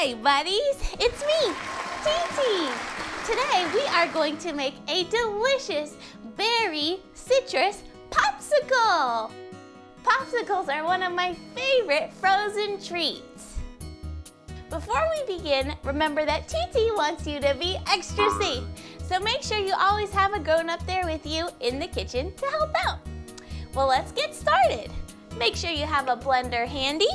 Hi, buddies! It's me, Titi! Today we are going to make a delicious berry citrus popsicle! Popsicles are one of my favorite frozen treats. Before we begin, remember that Titi wants you to be extra safe, so make sure you always have a grown-up there with you in the kitchen to help out. Well, let's get started. Make sure you have a blender handy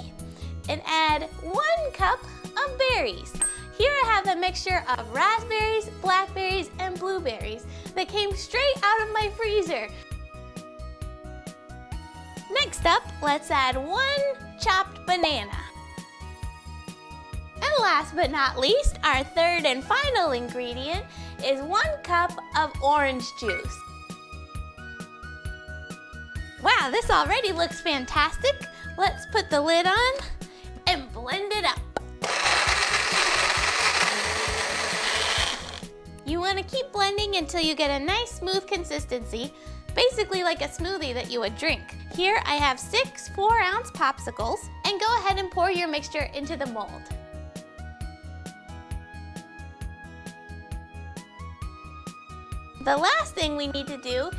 and add 1 cup of berries. Here I have a mixture of raspberries, blackberries, and blueberries that came straight out of my freezer. Next up, let's add 1 chopped banana. And last but not least, our third and final ingredient is 1 cup of orange juice. Wow, this already looks fantastic. Let's put the lid on and blend it up. You want to keep blending until you get a nice smooth consistency, basically like a smoothie that you would drink. Here I have 6 4-ounce popsicles, and go ahead and pour your mixture into the mold. The last thing we need to do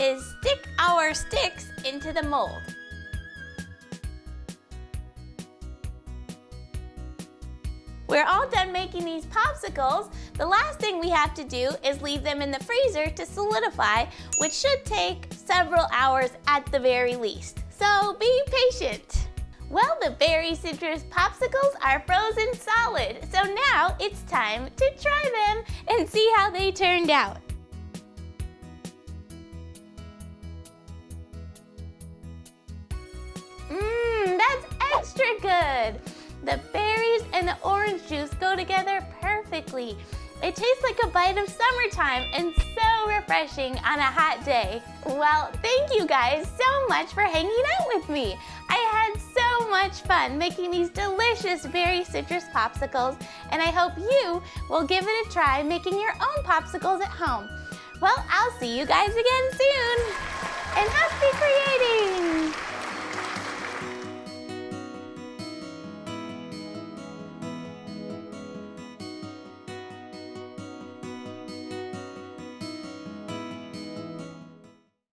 is stick our sticks into the mold. We're all done making these popsicles. The last thing we have to do is leave them in the freezer to solidify, which should take several hours at the very least. So be patient. Well, the berry citrus popsicles are frozen solid, so now it's time to try them and see how they turned out. That's extra good. The berries and the orange juice go together perfectly. It tastes like a bite of summertime and so refreshing on a hot day. Well, thank you guys so much for hanging out with me. I had so much fun making these delicious berry citrus popsicles, and I hope you will give it a try making your own popsicles at home. Well, I'll see you guys again soon. And happy creating!